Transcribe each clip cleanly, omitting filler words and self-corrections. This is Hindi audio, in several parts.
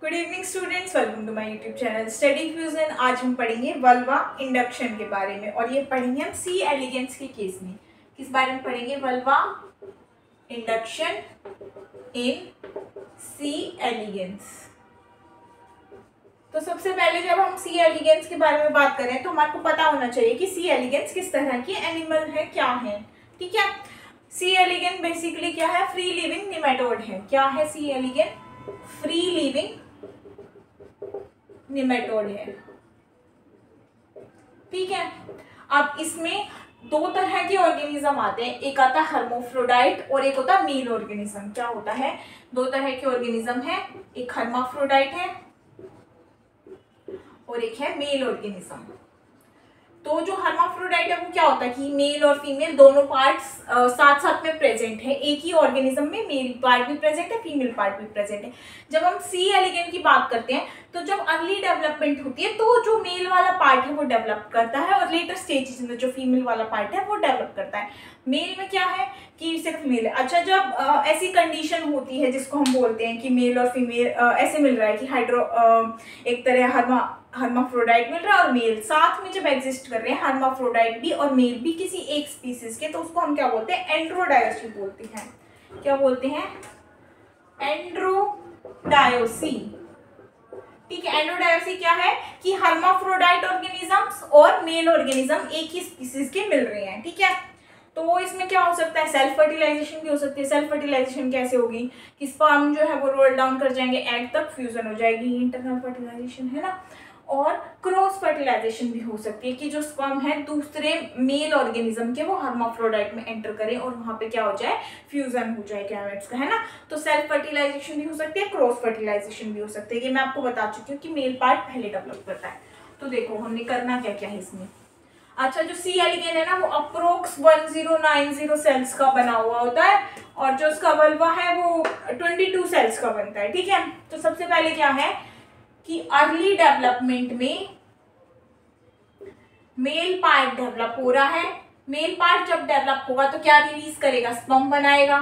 Good evening students, welcome to my YouTube channel Study Fusion. आज हम पढ़ेंगे वल्वा इंडक्शन के बारे में और ये पढ़ेंगे हम सी एलिगेंस के केस में। किस बारे में पढ़ेंगे? वल्वा इंडक्शन इन सी एलिगेंस। तो सबसे पहले जब हम सी एलिगेंस के बारे में बात करें तो हमारे को पता होना चाहिए कि सी एलिगेंस किस तरह की एनिमल है, क्या है। ठीक है, सी एलिगेंस बेसिकली क्या है? फ्री लिविंग निमेटोड है। क्या है सी एलिगेंस? फ्री लिविंग निमेटोड है। ठीक है, अब इसमें दो तरह के ऑर्गेनिज्म आते हैं, एक आता है हर्माफ्रोडाइट और एक होता है मेल ऑर्गेनिज्म। क्या होता है? दो तरह के ऑर्गेनिज्म है, एक हर्माफ्रोडाइट है और एक है मेल ऑर्गेनिज्म। तो जो हर्माफ्रोडाइट है वो क्या होता है कि मेल और फीमेल दोनों पार्ट्स साथ साथ में प्रेजेंट है। एक ही ऑर्गेनिज्म में मेल पार्ट भी प्रेजेंट है, फीमेल पार्ट भी प्रेजेंट है। जब हम सी एलिगेंस की बात करते हैं तो जब अर्ली डेवलपमेंट होती है तो जो मेल वाला पार्ट है वो डेवलप करता है और लेटर स्टेजेस में जो फीमेल वाला पार्ट है वो डेवलप करता है। मेल में क्या है कि सिर्फ मेल है। अच्छा, जब ऐसी कंडीशन होती है जिसको हम बोलते हैं कि मेल और फीमेल ऐसे मिल रहा है कि एक तरह हर्माफ्रोडाइट मिल रहा है और मेल साथ में जब एग्जिस्ट कर रहे हैं, हर्माफ्रोडाइट भी और मेल भी किसी एक स्पीसीज के, तो उसको हम क्या बोलते हैं? एंड्रोडायोसी बोलते हैं। क्या बोलते हैं? एंड्रोडायोसी। ठीक है, एंड्रोडायोसी क्या है कि हर्माफ्रोडाइट ऑर्गेनिजम्स और मेल ऑर्गेनिज्म एक ही स्पीसीज के मिल रहे हैं। ठीक है, तो इसमें क्या हो सकता है? सेल्फ फर्टिलाइजेशन भी हो सकती है। सेल्फ फर्टिलाइजेशन कैसे होगी कि स्पर्म जो है वो रोल डाउन कर जाएंगे, एग तक फ्यूजन हो जाएगी, इंटरनल फर्टिलाइजेशन है ना। और क्रॉस फर्टिलाइजेशन भी हो सकती है कि जो स्पर्म है दूसरे मेल ऑर्गेनिज्म के वो हर्माफ्रोडाइट में एंटर करें और वहां पे क्या हो जाए? फ्यूजन हो जाए गैमेट्स का, है ना। तो सेल्फ फर्टिलाइजेशन भी हो सकती है, क्रॉस फर्टिलाइजेशन भी हो सकती है। ये मैं आपको बता चुकी हूँ कि मेल पार्ट पहले डेवलप करता है। तो देखो हमने करना क्या क्या है इसमें। अच्छा, जो सी एलिगेंस है ना वो अप्रोक्स 1090 सेल्स का बना हुआ होता है और जो उसका वल्वा है वो 22 सेल्स का बनता है। ठीक है, तो सबसे पहले क्या है कि अर्ली डेवलपमेंट में मेल पार्ट डेवलप हो रहा है। मेल पार्ट जब डेवलप होगा तो क्या रिलीज करेगा? स्पर्म बनाएगा।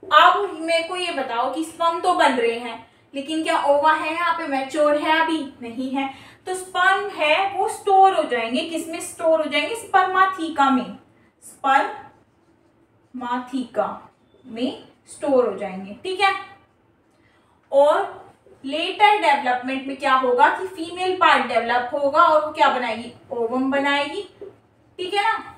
अब मेरे को ये बताओ कि स्पर्म तो बन रहे हैं लेकिन क्या ओवा है यहाँ पे? मैच्योर है? अभी नहीं है। तो स्पर्म है वो स्टोर हो जाएंगे, किसमें स्टोर हो जाएंगे? स्पर्माथिका में। स्पर्माथिका में स्टोर हो जाएंगे। ठीक है, और लेटर डेवलपमेंट में क्या होगा कि फीमेल पार्ट डेवलप होगा और वो क्या बनाएगी? ओवम बनाएगी। ठीक है ना।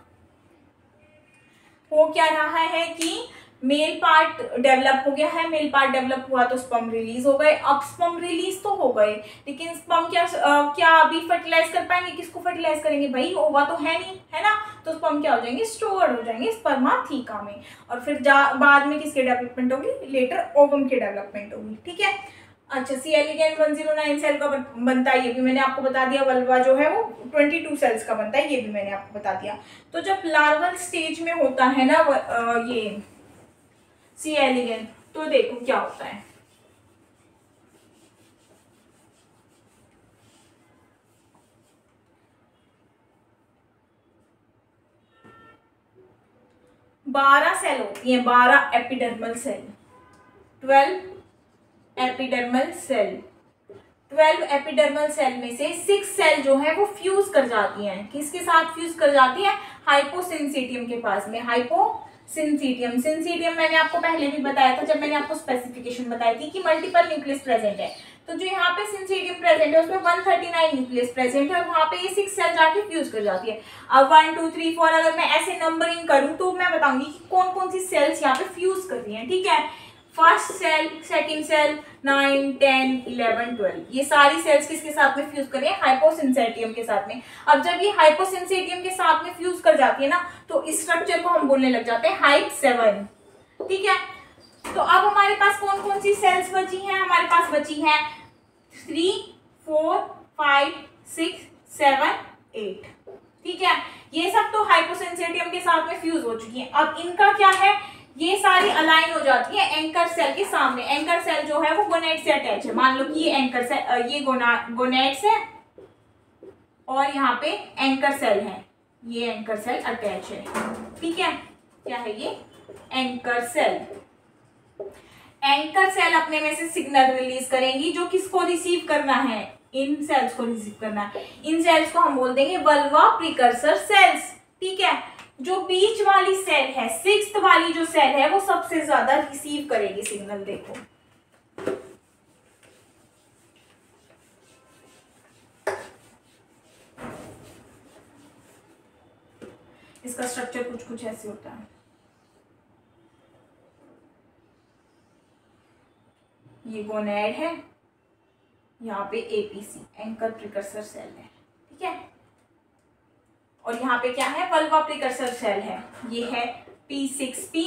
वो क्या रहा है कि मेल पार्ट डेवलप हो गया है, मेल पार्ट डेवलप हुआ तो स्पर्म रिलीज हो गए। अब स्पर्म रिलीज तो हो गए लेकिन स्पर्म क्या अभी फर्टिलाइज कर पाएंगे? किसको फर्टिलाइज करेंगे भाई? ओवा तो है नहीं, है ना। तो स्पर्म क्या हो जाएंगे? स्टोर हो जाएंगे स्पर्माथिका में और फिर बाद में किसके डेवलपमेंट होगी? लेटर ओवम की डेवलपमेंट होगी। ठीक है। अच्छा, सी एलिगेंस 109 सेल का बनता है, ये भी मैंने आपको बता दिया। वल्वा जो है वो 22 सेल्स का बनता है, ये भी मैंने आपको बता दिया। तो जब लार्वल स्टेज में होता है ना ये सी एलिगेंस, तो देखो क्या होता है। बारह सेल होती है, 12 epidermal cell, 12 epidermal cell. 12 epidermal cell में से 6 सेल जो है वो फ्यूज कर जाती हैं। किसके साथ फ्यूज कर जाती है? हाइपोसिंसिटियम के पास में। हाइपोसिंसिटियम, सिंसिटियम मैंने आपको पहले भी बताया था जब मैंने आपको स्पेसिफिकेशन बताई थी कि मल्टीपल न्यूक्लियस प्रेजेंट है। तो जो यहाँ पे सिंसिटियम प्रेजेंट है उसमें 139 न्यूक्लियस प्रेजेंट है और वहां पे ये 6 सेल जाके फ्यूज कर जाती है। अब 1 2 3 4 अगर मैं ऐसे नंबरिंग करूं तो मैं बताऊंगी कि कौन कौन सी सेल्स यहाँ पे फ्यूज कर रही है। ठीक है, फर्स्ट सेल, सेकंड सेल, 9 10 11 12, ये सारी सेल्स किसके साथ में फ्यूज कर रही है? हाइपोसिंसिटियम के साथ में। अब जब ये हाइपोसिंसिटियम के साथ में फ्यूज कर जाती है ना तो इस स्ट्रक्चर को हम बोलने लग जाते हैं हाइप 7। ठीक है, तो अब हमारे पास कौन कौन सी सेल्स बची हैं? हमारे पास बची है 3 4 5 6 7 8। ठीक है, ये सब तो हाइपोसिंसिटियम के साथ में फ्यूज हो चुकी है। अब इनका क्या है? ये सारी अलाइन हो जाती है एंकर सेल के सामने। एंकर सेल जो है वो गोनेड से अटैच है। मान लो कि ये एंकर सेल, ये गोनेड्स है और यहाँ पे एंकर सेल है, ये एंकर सेल अटैच है। ठीक है, क्या है ये? Anchor cell. एंकर सेल अपने में से सिग्नल रिलीज करेंगी जो किसको रिसीव करना है, इन सेल्स को रिसीव करना है। इन सेल्स को हम बोल देंगे वल्वा प्रिकर्सर सेल्स। ठीक है, जो बीच वाली सेल है, सिक्स्थ वाली जो सेल है, वो सबसे ज्यादा रिसीव करेगी सिग्नल। देखो इसका स्ट्रक्चर कुछ कुछ ऐसे होता है। ये गोनेड है, यहाँ पे एपीसी एंकर प्रिकर्सर सेल है। ठीक है, और यहाँ पे क्या है, वल्वा प्रिकर्सर सेल है, ये है P6P।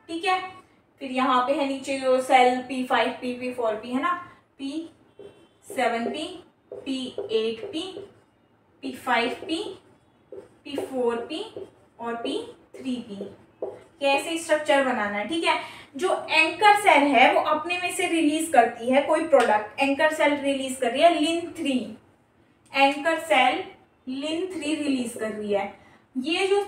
ठीक है, फिर यहाँ पे है नीचे जो सेल P5P P4P है ना, P7P P8P P5P P4P और P3P। कैसे स्ट्रक्चर बनाना है। ठीक है, जो एंकर सेल है वो अपने में से रिलीज करती है कोई प्रोडक्ट। एंकर सेल रिलीज कर रही है लिन3, एंकर सेल लिन3 रिलीज कर रही है। ये जो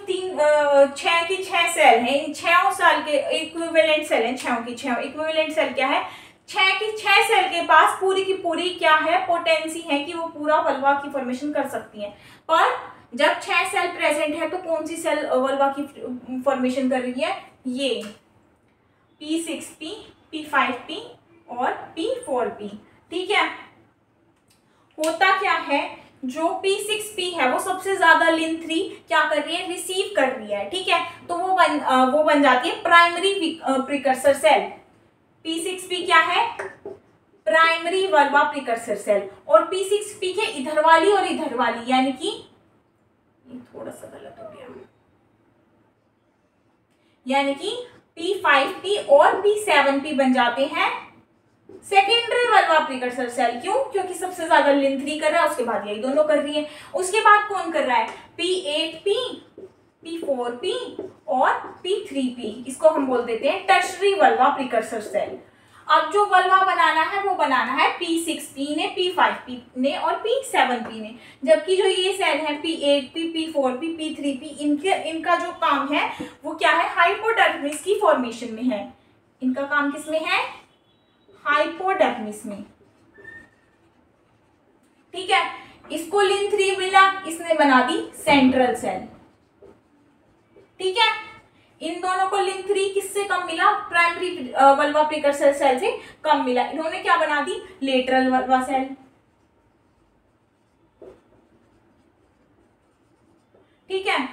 6 की 6 सेल है, इन 6 सेल के इक्विवेलेंट सेल है, 6 की 6 इक्विवेलेंट सेल क्या है, 6 की 6 सेल के पास पूरी की पूरी क्या है, पोटेंसी है कि वो पूरा वल्वा की फॉर्मेशन कर सकती है। पर जब 6 सेल प्रेजेंट है तो कौन सी सेल वल्वा की फॉर्मेशन कर रही है, ये P6P P5P और P4P। ठीक है, होता क्या है, जो P6P है वो सबसे ज्यादा लिन3 क्या कर रही है, रिसीव कर रही है। ठीक है, तो वो बन जाती है प्राइमरी प्रिकर्सर सेल। P6P क्या है, प्राइमरी वल्वा प्रिकर्सर सेल। और P6P के इधर वाली और इधर वाली, यानी कि ये थोड़ा सा गलत हो गया, यानी कि P5P और P7P बन जाते हैं सेकेंडरी वल्वा प्रिकर्सर सेल। क्यों, क्योंकि सबसे ज्यादा लिन3 कर रहा है, उसके बाद यही दोनों कर रही है। उसके बाद कौन कर रहा है, P8P P4P और P3P। इसको हम बोल देते हैं टर्शरी वल्वा प्रिकर्सर सेल। अब जो वल्वा बनाना है वो बनाना है P6P ने, P5P ने और P7P ने। जबकि जो ये सेल है P8P P4P P3P, इनका जो काम है वो क्या है, हाइपोडर्मिस की फॉर्मेशन में है। इनका काम किसमें है, हाइपोडर्मिस में। ठीक है, इसको लिन3 मिला, इसने बना दी सेंट्रल सेल। ठीक है, इन दोनों को लिन3 किससे कम मिला, प्राइमरी वल्वा प्रिकर्सर सेल से कम मिला। इन्होंने क्या बना दी, लेटरल वल्वा सेल। ठीक है,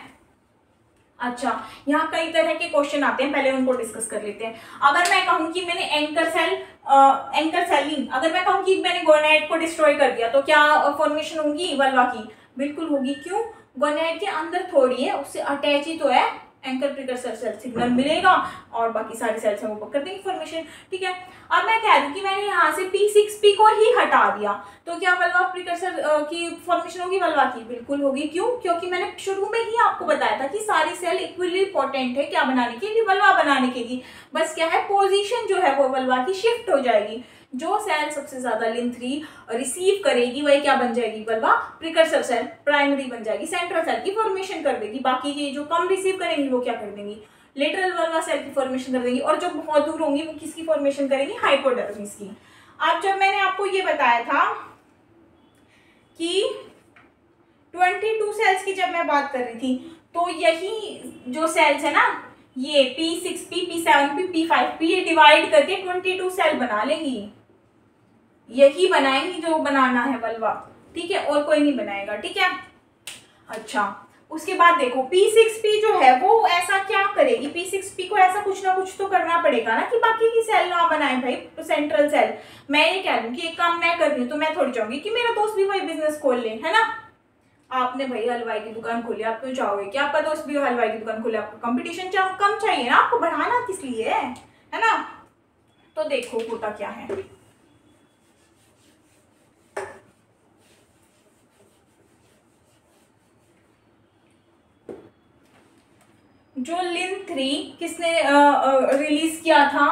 अच्छा, यहाँ कई तरह के क्वेश्चन आते हैं, पहले उनको डिस्कस कर लेते हैं। अगर मैं कहूँ कि मैंने एंकर सेलिंग, अगर मैं कहूँ कि मैंने गोनेड को डिस्ट्रॉय कर दिया तो क्या फॉर्मेशन होगी वल्वा की, बिल्कुल होगी। क्यों, गोनेड के अंदर थोड़ी है, उससे अटैच ही तो है एंकर प्रिकर्सर सेल, सिग्नल मिलेगा और बाकी सारे सेल्स हैं वो कर देंगे फॉर्मेशन। ठीक है, अब मैं कह दूं कि मैंने यहाँ से P6P को ही हटा दिया तो क्या वल्वा प्रिकर्सर की फॉर्मेशन होगी वल्वा की, बिल्कुल होगी। क्यों, क्योंकि मैंने शुरू में ही आपको बताया था कि सारी सेल इक्वली पोटेंट है क्या बनाने के लिए, वल्वा बनाने के लिए। बस क्या है, पोजीशन जो है वो वल्वा की शिफ्ट हो जाएगी। जो सेल सबसे ज्यादा लिन3 रिसीव करेगी वही क्या बन जाएगी, वल्वा प्रिकर्सर सेल, प्राइमरी बन जाएगी, सेंट्रल सेल की फॉर्मेशन कर देगी। बाकी की जो कम रिसीव करेंगी वो क्या कर देंगी, लेटरल वल्वा सेल की फॉर्मेशन कर देंगी। और जो बहुत दूर होंगी वो किसकी फॉर्मेशन करेंगी, हाइपोडर्मिस की। अब जब मैंने आपको ये बताया था कि 22 सेल्स की जब मैं बात कर रही थी, तो यही जो सेल्स है ना, ये P6P P7P P5P, ये डिवाइड करके 22 सेल बना लेंगी, यही बनाएंगी जो बनाना है वल्वा। ठीक है, और कोई नहीं बनाएगा। ठीक है, अच्छा, उसके बाद देखो P6P जो है वो ऐसा क्या करेगी, P6P को ऐसा कुछ ना कुछ तो करना पड़ेगा ना कि बाकी की सेल ना बनाए भाई, तो सेंट्रल सेल। मैं ये कह दूं कि एक काम मैं कर रही हूँ तो मैं थोड़ी चाहूंगी कि मेरा दोस्त भी वही बिजनेस खोल ले, है ना। आपने भाई हलवाई की दुकान खोली, आप क्यों चाहोगे कि आपका दोस्त भी हलवाई की दुकान खोले, आपको कंपटीशन कम चाहिए ना, आपको बढ़ाना किस लिए है ना। तो देखो होता क्या है, जो लिन3 किसने रिलीज किया था,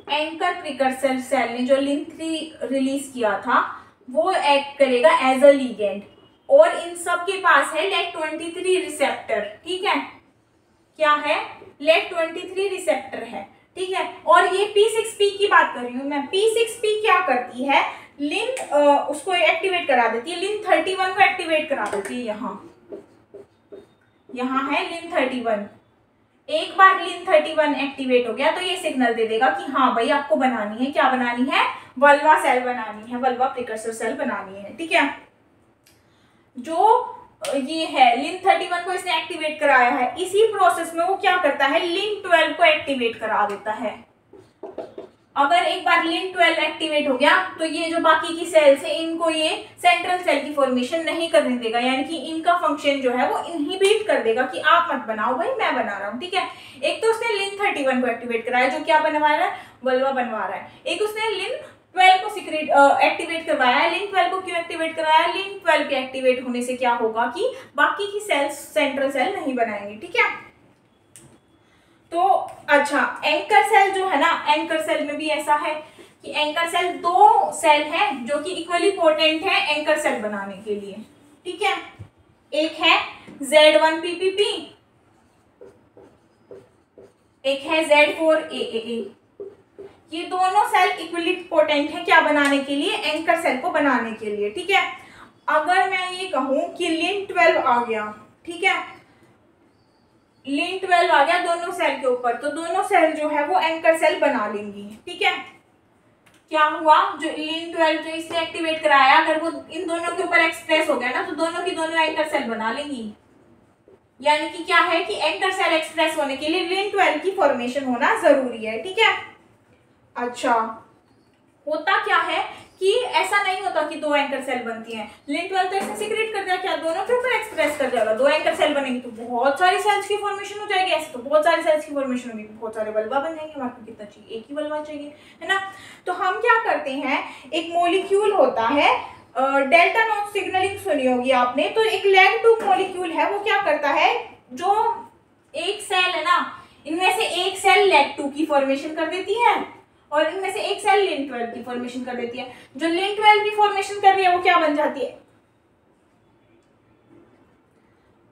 एंकर प्रिकर्सर सेल ने जो लिन3 रिलीज किया था वो एक्ट करेगा एज अ लिगेंड, और इन सब के पास है LAT23 रिसेप्टर। ठीक है, क्या है, LAT23 रिसेप्टर है। ठीक है। और ये P6P की बात कर रही हूँ मैं। P6P क्या करती है, लिन उसको एक्टिवेट करा देती है, लिन 31 को एक्टिवेट करा देती है। यहाँ है लिन 31। एक बार लिन 31 एक्टिवेट हो गया तो ये सिग्नल दे देगा कि हाँ भाई आपको बनानी है, क्या बनानी है, वल्वा सेल बनानी है, वल्वा प्रिकर्सर सेल बनानी है। ठीक है। जो ये है लिन 31 को इसने एक्टिवेट कराया है, इसी प्रोसेस में वो क्या करता है, लिन 12 को एक्टिवेट करा देता है। अगर एक बार लिन 12 एक्टिवेट हो गया तो ये जो बाकी की सेल्स है इनको ये सेंट्रल सेल की फॉर्मेशन नहीं करने देगा, यानी कि इनका फंक्शन जो है वो इनहिबिट कर देगा कि आप मत बनाओ भाई, मैं बना रहा हूँ। ठीक है। एक तो उसने लिन 31 को एक्टिवेट कराया जो क्या बनवा रहा है, वल्वा बनवा रहा है। एक उसने लिन 12 को एक्टिवेट करवाया है। लिन 12 को क्यों एक्टिवेट कराया, लिन 12 के एक्टिवेट होने से क्या होगा कि बाकी की सेल्स सेंट्रल सेल नहीं बनाएंगे। ठीक है। तो अच्छा, एंकर सेल जो है ना, एंकर सेल में भी ऐसा है कि एंकर सेल दो सेल है जो कि इक्वली पोटेंट है एंकर सेल बनाने के लिए। ठीक है। एक है Z1PPP, एक है Z4AAA। ये दोनों सेल इक्वली पोटेंट है क्या बनाने के लिए, एंकर सेल को बनाने के लिए। ठीक है। अगर मैं ये कहूं कि लिन 12 आ गया, ठीक है, लिन 12 आ गया दोनों सेल के ऊपर, तो दोनों सेल जो है वो एंकर सेल बना लेंगी। ठीक है। क्या हुआ, जो लिन 12 जो इसने एक्टिवेट कराया, अगर वो इन दोनों के ऊपर एक्सप्रेस हो गया ना तो दोनों की दोनों एंकर सेल बना लेंगी। यानी कि क्या है कि एंकर सेल एक्सप्रेस होने के लिए लिन 12 की फॉर्मेशन होना जरूरी है। ठीक है। अच्छा, होता क्या है कि ऐसा नहीं होता कि दो एंकर सेल बनती हैं। लिन 12 तो ऐसे सीक्रेट कर दिया, क्या दोनों के ऊपर एक्सप्रेस कर जाएगा, दो एंकर सेल बनेगी तो बहुत सारी सेल्स की फॉर्मेशन हो जाएगी। ऐसे तो बहुत सारी सेल्स की फॉर्मेशन होगी, बहुत सारे वल्वा बन जाएंगे। हमारे को कितना चाहिए, एक ही वल्वा चाहिए, है ना। तो हम क्या करते हैं, एक मॉलिक्यूल होता है, डेल्टा नॉट सिग्नलिंग सुनी होगी आपने, तो एक लैग 2 मॉलिक्यूल है, वो क्या करता है, जो एक सेल है ना, इनमें से एक सेल लैग 2 की फॉर्मेशन कर देती है और इनमें से एक सेल लिन 12 की फॉर्मेशन कर देती है। जो लिन 12 की फॉर्मेशन कर रही है वो क्या बन जाती है,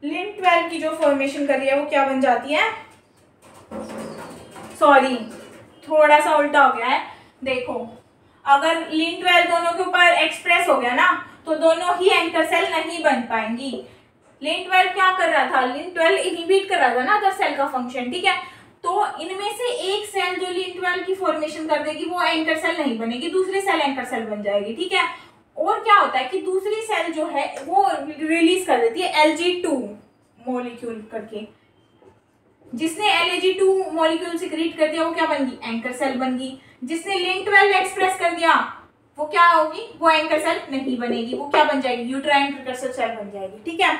लिन 12 की जो फॉर्मेशन कर रही है वो क्या बन जाती है, सॉरी थोड़ा सा उल्टा हो गया है। देखो, अगर लिन 12 दोनों के ऊपर एक्सप्रेस हो गया ना तो दोनों ही एंकर सेल नहीं बन पाएंगी। लिन 12 क्या कर रहा था, लिन 12 इनहिबिट कर रहा था ना अदर सेल का फंक्शन। ठीक है। तो इनमें से एक सेल जो लिन 12 की फॉर्मेशन कर देगी वो एंकर सेल नहीं बनेगी, दूसरी सेल एंकर सेल बन जाएगी। ठीक है। और क्या होता है कि दूसरी सेल जो है वो रिलीज कर देती है Lg2 मॉलिक्यूल करके, जिसने Lg2 मॉलिक्यूल सिक्रीट कर दिया वो क्या बन गई, एंकर सेल बन गई। जिसने लिन 12 एक्सप्रेस कर दिया वो क्या होगी, वो एंकर सेल नहीं बनेगी, वो क्या बन जाएगी, यूट्राइन प्रिकर्सर सेल बन जाएगी। ठीक है।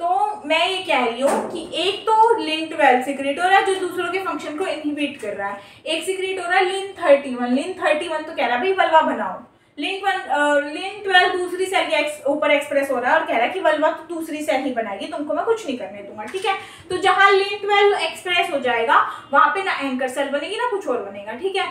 तो मैं ये कह रही हूँ कि एक तो लिन 12 सिक्रेट हो रहा है जो दूसरों के फंक्शन को इनहिबिट कर रहा है, एक सिक्रेट हो रहा है लिन 31। लिन 31 तो कह रहा है भाई वल्वा बनाओ, लिन 12 दूसरी सेल के ऊपर एक्सप्रेस हो रहा है और कह रहा है कि वल्वा तो दूसरी सेल ही बनाएगी, तुमको मैं कुछ नहीं करने दूंगा। ठीक है। तो जहां लिन 12 एक्सप्रेस हो जाएगा वहां पे ना एंकर सेल बनेगी ना कुछ और बनेगा। ठीक है।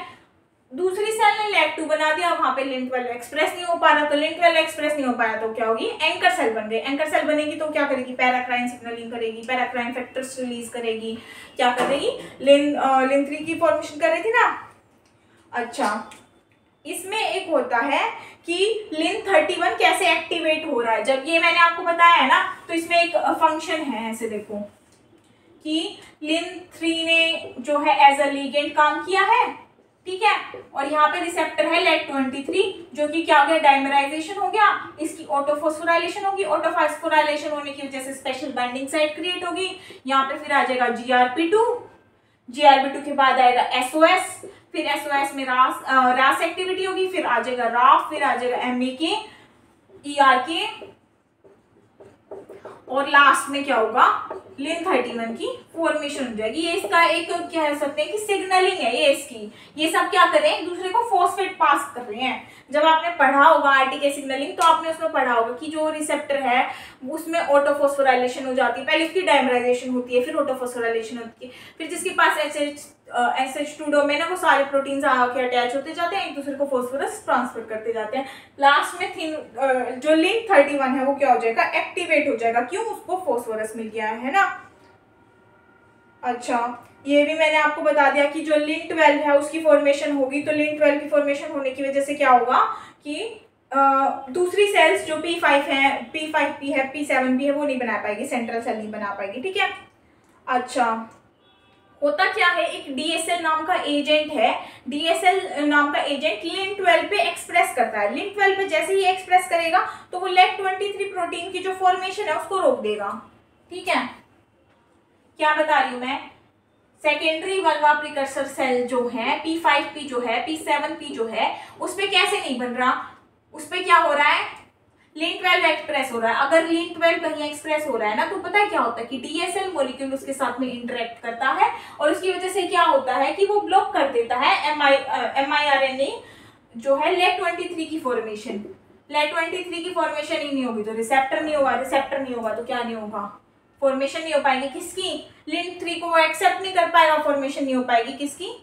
दूसरी सेल ने लैग 2 बना दिया, वहां पे लिन 12 एक्सप्रेस नहीं हो पा रहा, तो लिन 12 एक्सप्रेस नहीं हो पाया तो क्या होगी, एंकर सेल बन गई। एंकर सेल बनेगी तो क्या करेगी, पैराक्राइन सिग्नलिंग करेगी, पैराक्राइन फैक्टर्स रिलीज करेगी, क्या करेगी, लिन 3 की फॉर्मेशन कर रही थी ना। अच्छा, इसमें एक होता है कि लिन 31 कैसे एक्टिवेट हो रहा है। जब ये मैंने आपको बताया है ना तो इसमें एक फंक्शन है, ऐसे देखो कि लिन 3 ने जो है एज अ लिगेंड काम किया है। ठीक है। और यहाँ पे रिसेप्टर है लेट 23 जो कि क्या हो गया, डाइमराइजेशन हो गया, इसकी ऑटोफॉस्फोराइलेशन होगी, ऑटोफॉस्फोराइलेशन होने की वजह से स्पेशल बाइंडिंग साइट क्रिएट होगी। यहाँ पे फिर आ जाएगा GRP2, GRP2 के बाद आएगा SOS, फिर SOS में रास एक्टिविटी होगी, फिर आ जाएगा RAF, फिर आ जाएगा MEK, ERK और लास्ट में क्या होगा, लिन 31 की फॉर्मेशन हो जाएगी। ये इसका एक कह सकते हैं कि सिग्नलिंग है ये इसकी। ये सब क्या कर रहे हैं, एक दूसरे को फॉस्फेट पास कर रहे हैं। जब आपने पढ़ा होगा RTK सिग्नलिंग तो आपने उसमें पढ़ा होगा कि जो रिसेप्टर है उसमें ऑटोफॉस्फोराइलेशन हो जाती है, पहले उसकी डाइमराइजेशन होती है, फिर ऑटोफॉस्फोराइलेशन होती है, फिर जिसके पास SH2 डोमेन है वो सारे प्रोटीन्स आके अटैच होते जाते हैं, एक दूसरे को फॉस्फोरस ट्रांसफर करते जाते हैं। लास्ट में जो लिन 31 है वो क्या हो जाएगा, एक्टिवेट हो जाएगा। क्यों, उसको फॉस्फोरस मिल गया है ना। अच्छा, ये भी मैंने आपको बता दिया कि जो लिन 12 है उसकी फॉर्मेशन होगी, तो लिन 12 की फॉर्मेशन होने की वजह से क्या होगा कि दूसरी सेल्स जो P5 है, P5P है, P7P है, वो नहीं बना पाएगी, सेंट्रल सेल नहीं बना पाएगी, ठीक है। अच्छा, होता क्या है, एक DSL नाम का एजेंट है, DSL नाम का एजेंट लिन 12 पे एक्सप्रेस करता है। लिन 12 पे जैसे ही एक्सप्रेस करेगा तो वो LEG23 प्रोटीन की जो फॉर्मेशन है उसको रोक देगा, ठीक है। क्या बता रही हूं मैं, सेकेंडरी वल्वा प्रिकर्सर सेल जो है P5P जो है, P7P जो है, उस पे कैसे नहीं बन रहा, उस पे क्या हो रहा है, लिन 12 एक्सप्रेस हो रहा है। अगर लिन 12 कहीं एक्सप्रेस हो रहा है ना, तो पता है क्या होता है कि DSL मॉलिक्यूल उसके साथ में इंटरेक्ट करता है और उसकी वजह से क्या होता है कि वो ब्लॉक कर देता है mRNA जो है LEG23 की फॉर्मेशन। LEG23 की फॉर्मेशन ही नहीं होगी तो रिसेप्टर नहीं होगा, रिसेप्टर नहीं होगा तो क्या नहीं होगा, फॉर्मेशन नहीं हो पाएगी किसकी, लिन 3 को वो एक्सेप्ट नहीं कर पाएगा, फॉर्मेशन नहीं हो पाएगी किसकी,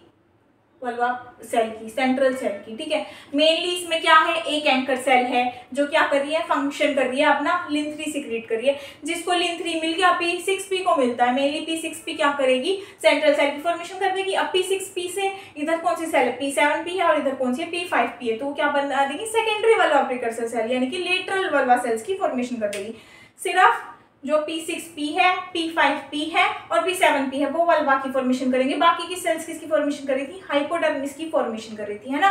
वल्वा सेल की, सेंट्रल सेल की, ठीक है। मेनली इसमें क्या है, एक एंकर सेल है जो क्या कर रही है, फंक्शन कर रही है, अपना लिन 3 सिक्रीट कर रही है। जिसको लिन 3 मिल गया, P6P को मिलता है, मेनली P6P क्या करेगी, सेंट्रल सेल की फॉर्मेशन कर देगी। अब P6P से इधर कौन सी सेल है, P7P है, और इधर कौन सी है, P5P है, तो क्या बना देगी, सेकेंडरी वल्वा प्रिकर्सर सेल, यानी कि लेटरल वल्वा सेल्स की फॉर्मेशन कर देगी। सिर्फ जो P6P है, P5P है और P7P है वो वल्वा की फॉर्मेशन करेंगे। बाकी की सेल्स किसकी फॉर्मेशन कर रही थी, हाइपोडर्मिस की फॉर्मेशन कर रही थी, है ना।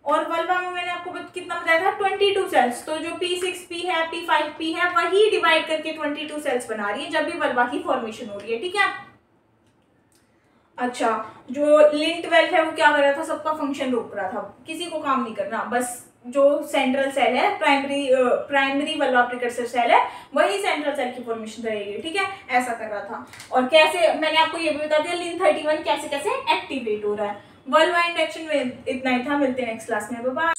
और वल्वा में मैंने आपको कितना बताया था, 22 सेल्स। तो जो P6P है, P5P है, वही डिवाइड करके 22 सेल्स बना रही है जब भी वल्वा की फॉर्मेशन हो रही है, ठीक है। अच्छा, जो लिन 12 है वो क्या कर रहा था, सबका फंक्शन रोक रहा था, किसी को काम नहीं करना, बस जो सेंट्रल सेल है, प्राइमरी वल्वा प्रिकर्सर सेल है, वही सेंट्रल सेल की फॉर्मेशन करेगी, ठीक है, ऐसा कर रहा था। और कैसे, मैंने आपको ये भी बता दिया लिन 31 कैसे कैसे एक्टिवेट हो रहा है। वल्वा इंडक्शन में इतना ही था, मिलते हैं नेक्स्ट क्लास में, बाय बाय।